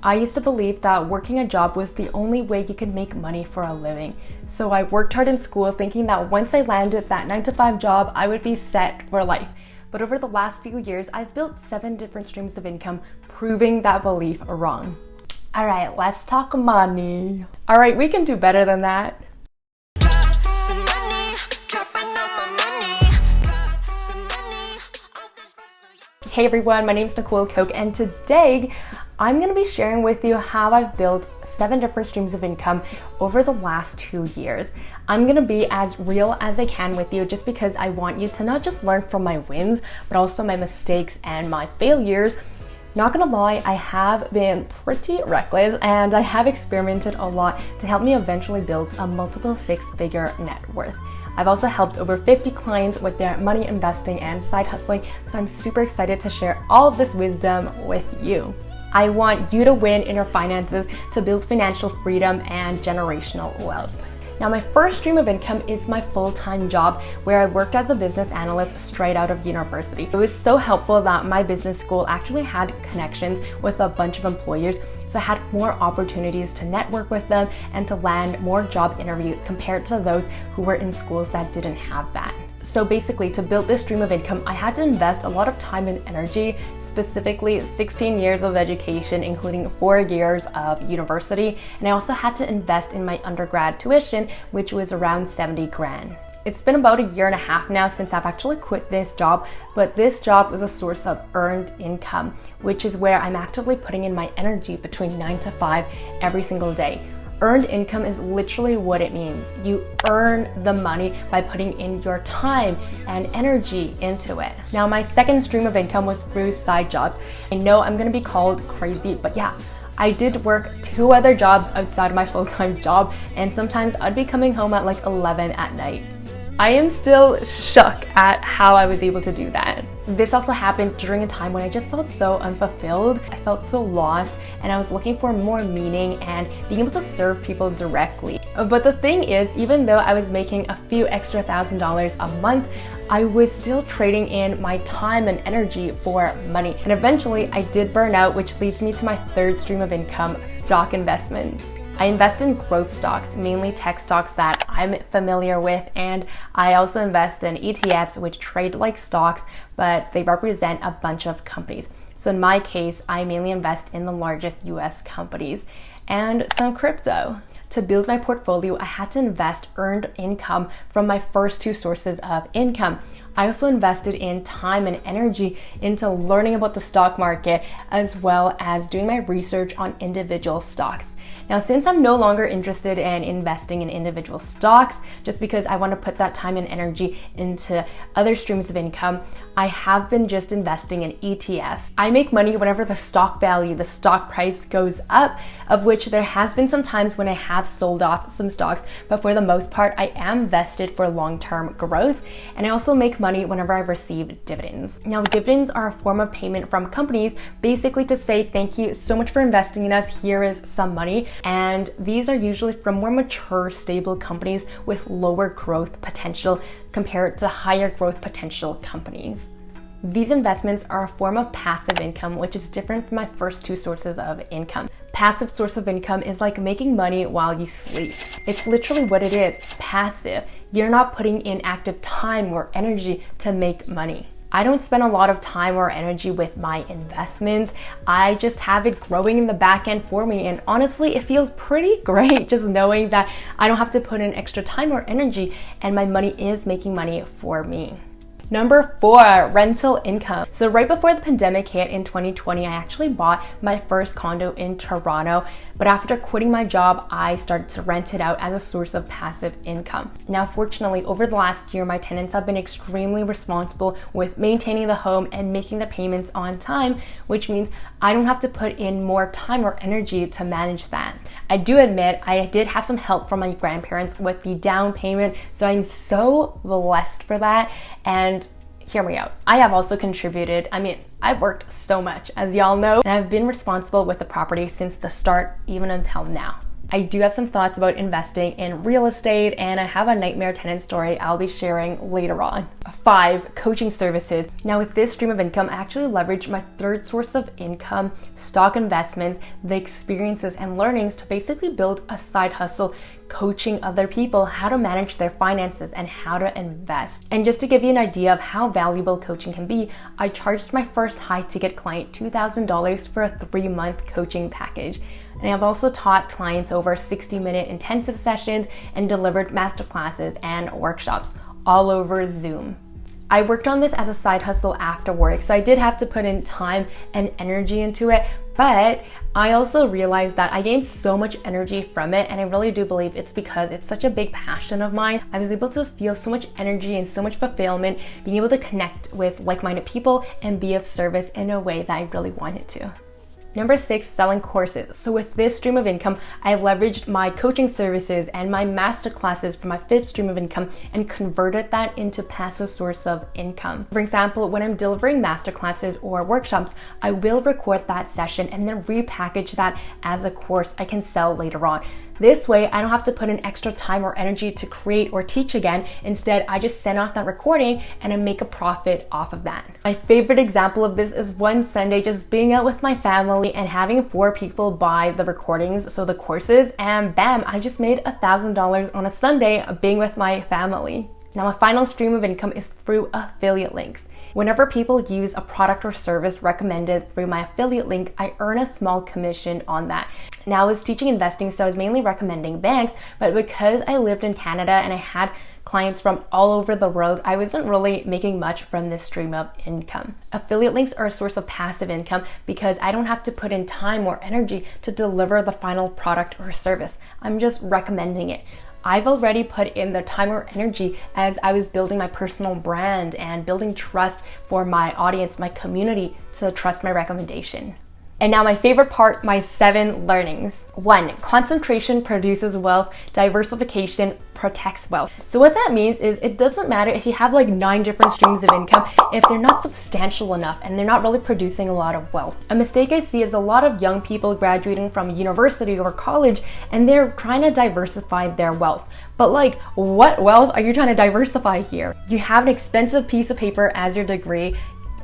I used to believe that working a job was the only way you could make money for a living. So I worked hard in school thinking that once I landed that 9-to-5 job, I would be set for life. But over the last few years, I've built 7 different streams of income, proving that belief wrong. All right, let's talk money. All right, we can do better than that. Hey everyone, my name is Nicole Koch, and today I'm going to be sharing with you how I've built 7 different streams of income over the last 2 years. I'm going to be as real as I can with you just because I want you to not just learn from my wins, but also my mistakes and my failures. Not gonna lie, I have been pretty reckless and I have experimented a lot to help me eventually build a multiple 6-figure net worth. I've also helped over 50 clients with their money investing and side hustling, so I'm super excited to share all of this wisdom with you. I want you to win in your finances to build financial freedom and generational wealth. Now, my first stream of income is my full-time job where I worked as a business analyst straight out of university. It was so helpful that my business school actually had connections with a bunch of employers, so I had more opportunities to network with them and to land more job interviews compared to those who were in schools that didn't have that. So basically, to build this stream of income, I had to invest a lot of time and energy, specifically 16 years of education, including 4 years of university. And I also had to invest in my undergrad tuition, which was around 70 grand. It's been about a year and a half now since I've actually quit this job, but this job is a source of earned income, which is where I'm actively putting in my energy between 9 to 5 every single day. Earned income is literally what it means. You earn the money by putting in your time and energy into it. Now, my second stream of income was through side jobs. I know I'm gonna be called crazy, but yeah, I did work 2 other jobs outside of my full-time job, and sometimes I'd be coming home at like 11 at night. I am still shook at how I was able to do that. This also happened during a time when I just felt so unfulfilled. I felt so lost and I was looking for more meaning and being able to serve people directly. But the thing is, even though I was making a few extra $1,000s a month, I was still trading in my time and energy for money. And eventually I did burn out, which leads me to my third stream of income, stock investments. I invest in growth stocks, mainly tech stocks that I'm familiar with, and I also invest in ETFs, which trade like stocks, but they represent a bunch of companies. So in my case, I mainly invest in the largest US companies and some crypto. To build my portfolio, I had to invest earned income from my first 2 sources of income. I also invested in time and energy into learning about the stock market, as well as doing my research on individual stocks. Now, since I'm no longer interested in investing in individual stocks, just because I want to put that time and energy into other streams of income, I have been just investing in ETFs. I make money whenever the stock value, the stock price goes up, of which there has been some times when I have sold off some stocks, but for the most part, I am vested for long-term growth, and I also make money whenever I receive dividends. Now, dividends are a form of payment from companies, basically to say thank you so much for investing in us, here is some money. And these are usually from more mature, stable companies with lower growth potential compared to higher growth potential companies. These investments are a form of passive income, which is different from my first 2 sources of income. Passive source of income is like making money while you sleep. It's literally what it is, passive. You're not putting in active time or energy to make money. I don't spend a lot of time or energy with my investments. I just have it growing in the back end for me. And honestly, it feels pretty great just knowing that I don't have to put in extra time or energy and my money is making money for me. Number 4, rental income. So right before the pandemic hit in 2020, I actually bought my first condo in Toronto, but after quitting my job, I started to rent it out as a source of passive income. Now, fortunately, over the last year, my tenants have been extremely responsible with maintaining the home and making the payments on time, which means I don't have to put in more time or energy to manage that. I do admit I did have some help from my grandparents with the down payment, so I'm so blessed for that. And hear me out, I have also contributed. I've worked so much, as y'all know, and I've been responsible with the property since the start, even until now. I do have some thoughts about investing in real estate, and I have a nightmare tenant story I'll be sharing later on. 5, coaching services. Now with this stream of income, I actually leverage my third source of income, stock investments, the experiences and learnings to basically build a side hustle, coaching other people how to manage their finances and how to invest. And just to give you an idea of how valuable coaching can be, I charged my first high ticket client $2,000 for a 3-month coaching package. And I've also taught clients over 60-minute intensive sessions and delivered masterclasses and workshops all over Zoom. I worked on this as a side hustle after work, so I did have to put in time and energy into it, but I also realized that I gained so much energy from it, and I really do believe it's because it's such a big passion of mine. I was able to feel so much energy and so much fulfillment being able to connect with like-minded people and be of service in a way that I really wanted to. Number 6, selling courses. So with this stream of income, I leveraged my coaching services and my masterclasses for my 5th stream of income and converted that into passive source of income. For example, when I'm delivering masterclasses or workshops, I will record that session and then repackage that as a course I can sell later on. This way, I don't have to put in extra time or energy to create or teach again. Instead, I just send off that recording and I make a profit off of that. My favorite example of this is one Sunday just being out with my family and having 4 people buy the recordings, so the courses, and bam, I just made $1,000 on a Sunday being with my family. Now, my final stream of income is through affiliate links. Whenever people use a product or service recommended through my affiliate link, I earn a small commission on that. Now, I was teaching investing, so I was mainly recommending banks, but because I lived in Canada and I had clients from all over the world, I wasn't really making much from this stream of income. Affiliate links are a source of passive income because I don't have to put in time or energy to deliver the final product or service. I'm just recommending it. I've already put in the time or energy as I was building my personal brand and building trust for my audience, my community, to trust my recommendation. And now my favorite part, my 7 learnings. 1, concentration produces wealth, diversification protects wealth. So what that means is it doesn't matter if you have like 9 different streams of income if they're not substantial enough and they're not really producing a lot of wealth. A mistake I see is a lot of young people graduating from university or college and they're trying to diversify their wealth. But like, what wealth are you trying to diversify here? You have an expensive piece of paper as your degree,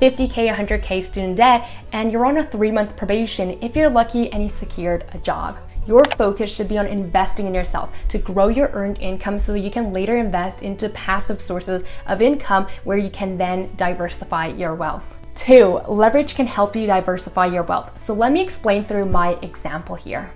50K, 100K student debt, and you're on a 3-month probation if you're lucky and you secured a job. Your focus should be on investing in yourself to grow your earned income so that you can later invest into passive sources of income where you can then diversify your wealth. 2, leverage can help you diversify your wealth. So let me explain through my example here.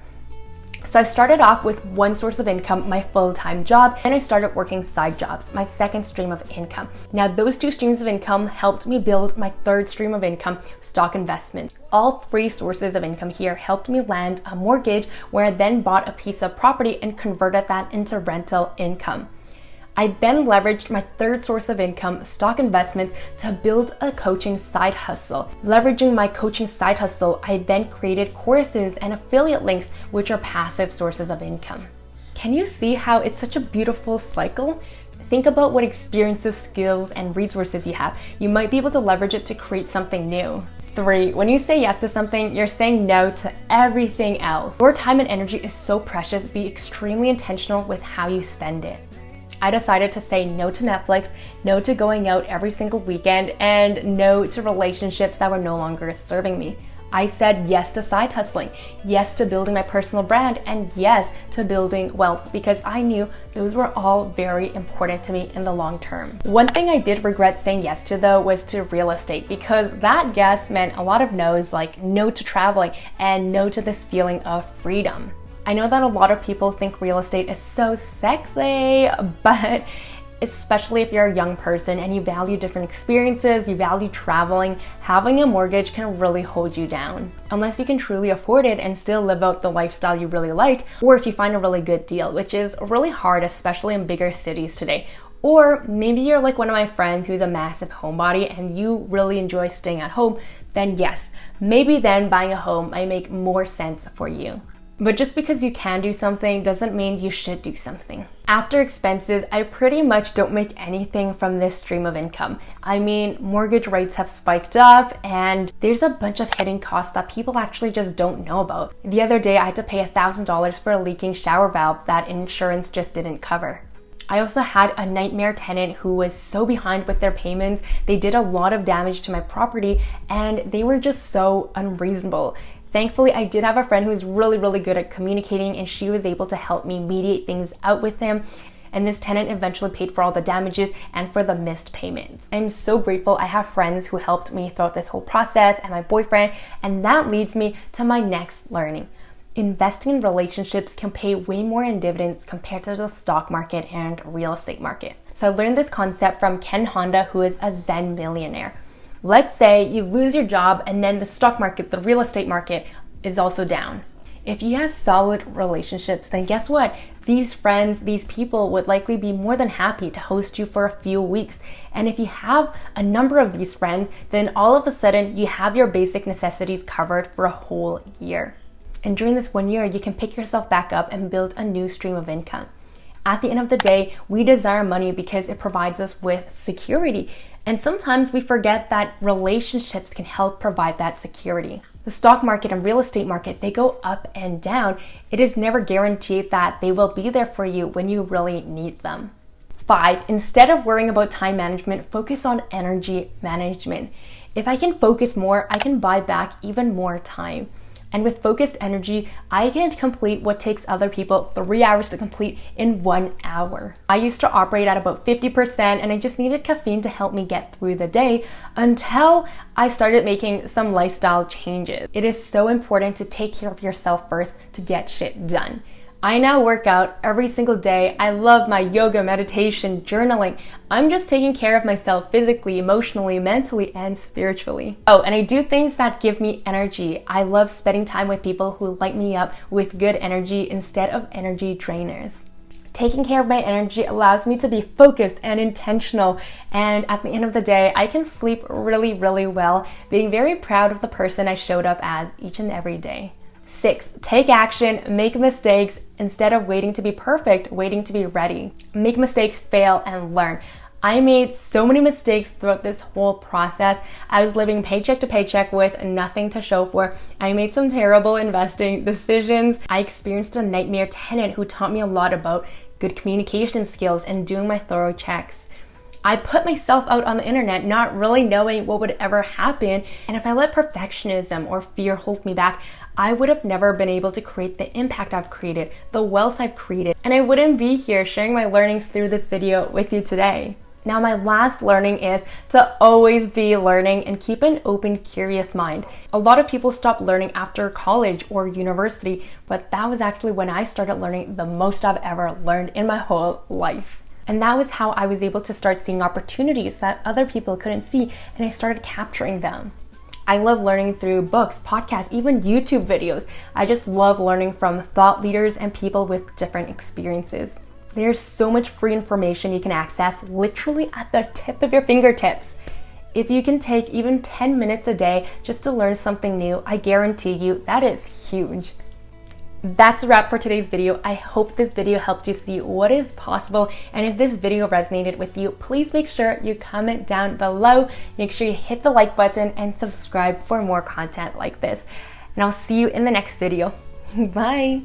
So I started off with one source of income, my full-time job, and I started working side jobs, my second stream of income. Now those 2 streams of income helped me build my third stream of income, stock investments. All 3 sources of income here helped me land a mortgage where I then bought a piece of property and converted that into rental income. I then leveraged my third source of income, stock investments, to build a coaching side hustle. Leveraging my coaching side hustle, I then created courses and affiliate links, which are passive sources of income. Can you see how it's such a beautiful cycle? Think about what experiences, skills, and resources you have. You might be able to leverage it to create something new. 3, when you say yes to something, you're saying no to everything else. Your time and energy is so precious. Be extremely intentional with how you spend it. I decided to say no to Netflix, no to going out every single weekend, and no to relationships that were no longer serving me. I said yes to side hustling, yes to building my personal brand, and yes to building wealth because I knew those were all very important to me in the long term. One thing I did regret saying yes to though was to real estate because that yes meant a lot of no's, like no to traveling and no to this feeling of freedom. I know that a lot of people think real estate is so sexy, but especially if you're a young person and you value different experiences, you value traveling, having a mortgage can really hold you down. Unless you can truly afford it and still live out the lifestyle you really like, or if you find a really good deal, which is really hard, especially in bigger cities today. Or maybe you're like one of my friends who's a massive homebody and you really enjoy staying at home, then yes, maybe then buying a home might make more sense for you. But just because you can do something doesn't mean you should do something. After expenses, I pretty much don't make anything from this stream of income. I mean, mortgage rates have spiked up and there's a bunch of hidden costs that people actually just don't know about. The other day, I had to pay $1,000 for a leaking shower valve that insurance just didn't cover. I also had a nightmare tenant who was so behind with their payments. They did a lot of damage to my property and they were just so unreasonable. Thankfully, I did have a friend who was really good at communicating, and she was able to help me mediate things out with him. And this tenant eventually paid for all the damages and for the missed payments. I'm so grateful I have friends who helped me throughout this whole process and my boyfriend. And that leads me to my next learning. Investing in relationships can pay way more in dividends compared to the stock market and real estate market. So I learned this concept from Ken Honda, who is a Zen millionaire. Let's say you lose your job and then the stock market, the real estate market is also down. If you have solid relationships, then guess what? These friends, these people would likely be more than happy to host you for a few weeks. And if you have a number of these friends, then all of a sudden you have your basic necessities covered for a whole year. And during this 1 year, you can pick yourself back up and build a new stream of income. At the end of the day, we desire money because it provides us with security. And sometimes we forget that relationships can help provide that security. The stock market and real estate market, they go up and down. It is never guaranteed that they will be there for you when you really need them. 5, instead of worrying about time management, focus on energy management. If I can focus more, I can buy back even more time. And with focused energy, I can complete what takes other people 3 hours to complete in 1 hour. I used to operate at about 50% and I just needed caffeine to help me get through the day until I started making some lifestyle changes. It is so important to take care of yourself first to get shit done. I now work out every single day. I love my yoga, meditation, journaling. I'm just taking care of myself physically, emotionally, mentally, and spiritually. Oh, and I do things that give me energy. I love spending time with people who light me up with good energy instead of energy drainers. Taking care of my energy allows me to be focused and intentional, and at the end of the day, I can sleep really well, being very proud of the person I showed up as each and every day. 6, take action, make mistakes instead of waiting to be perfect, waiting to be ready. Make mistakes, fail, and learn. I made so many mistakes throughout this whole process. I was living paycheck to paycheck with nothing to show for. I made some terrible investing decisions. I experienced a nightmare tenant who taught me a lot about good communication skills and doing my thorough checks. I put myself out on the internet not really knowing what would ever happen, and if I let perfectionism or fear hold me back, I would have never been able to create the impact I've created, the wealth I've created, and I wouldn't be here sharing my learnings through this video with you today. Now, my last learning is to always be learning and keep an open, curious mind. A lot of people stop learning after college or university, but that was actually when I started learning the most I've ever learned in my whole life. And that was how I was able to start seeing opportunities that other people couldn't see, and I started capturing them. I love learning through books, podcasts, even YouTube videos. I just love learning from thought leaders and people with different experiences. There's so much free information you can access literally at the tip of your fingertips. If you can take even 10 minutes a day just to learn something new, I guarantee you that is huge. That's a wrap for today's video. I hope this video helped you see what is possible, and if this video resonated with you, please make sure you comment down below. Make sure you hit the like button and subscribe for more content like this. And I'll see you in the next video. Bye!